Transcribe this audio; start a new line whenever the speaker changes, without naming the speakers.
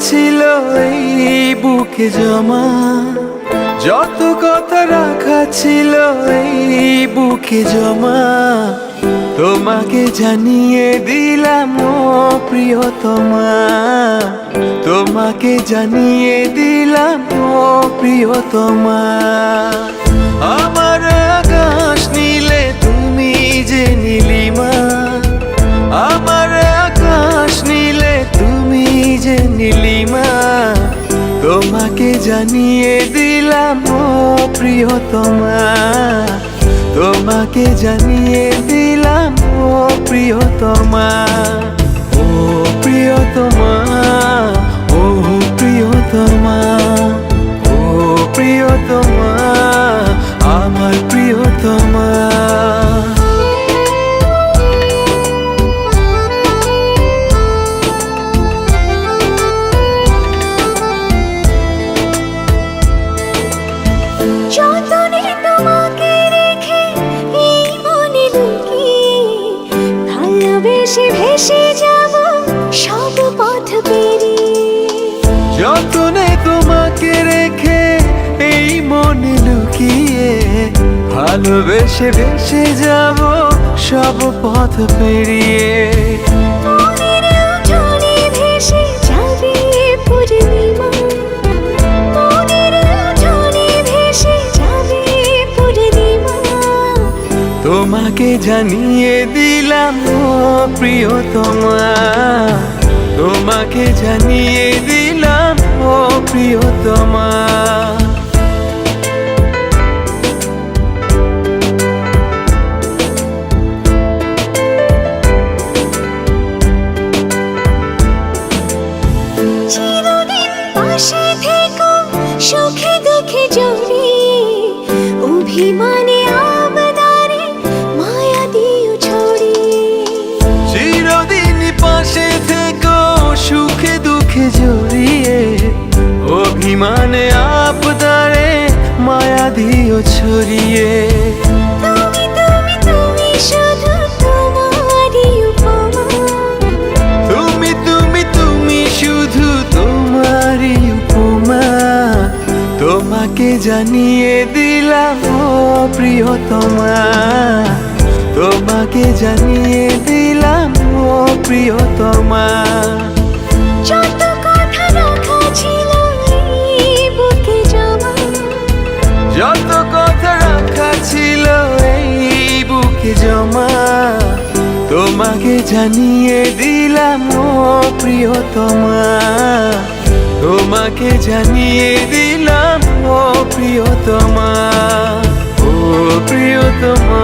ছিল এই বুকে জমা, যত কথা রাখা ছিল এই বুকে জমা, তোমাকে জানিয়ে দিলাম ও প্রিয়তমা, তোমাকে জানিয়ে দিলাম ও প্রিয়তমা। আমার আকাশ নীলে তুমি যে নীলিমা, আমার আকাশ নীলে তুমি যে নীলিমা, তোমাকে জানিয়ে দিলাম ও প্রিয়তমা, তোমাকে জানিয়ে দিলাম ও প্রিয়তমা। ও প্রিয়তমা, ও প্রিয়তমা, ও প্রিয়তমা, আমার প্রিয়তমা।
যতনে তোমাকে রেখে এই মনে লুকিয়ে, ভালোবেসে ভেসে যাব সব পথ পেরিয়ে।
যতনে তোমাকে রেখে এই মনে লুকিয়ে, ভালোবেসে ভেসে যাব সব পথ পেরিয়ে।
মনের উঠোনে ভেসে যাবে পূর্ণিমা, মনের উঠোনে ভেসে যাবে পূর্ণিমা,
তোমাকে জানিয়ে দিলাম ও প্রিয়তমা, তোমাকে জানিয়ে দিলাম ও প্রিয়তমা।
চিরদিন পাশে থেকো সুখে দুঃখে জড়িয়ে, অভিমানে আবদারে মায়া দিও ছড়িয়ে।
চিরদিন পাশে থেকো সুখে দুঃখে জড়িয়ে, অভিমানে আবদারে মায়া দিও ছড়িয়ে।
তুমি তুমি তুমি শুধু তোমারই উপমা,
তুমি তুমি তুমি শুধু তোমারই উপমা, তোমাকে জানিয়ে দিলাম ও প্রিয়তমা, তোমাকে জানিয়ে দিলাম ও প্রিয়তমা।
যত কথা রাখা ছিল এই বুকে জমা,
যত কথা রাখা ছিল এই বুকে জমা, তোমাকে জানিয়ে দিলাম ও প্রিয়তমা, তোমাকে জানিয়ে দিলাম ও প্রিয়তমা, ও প্রিয়তমা।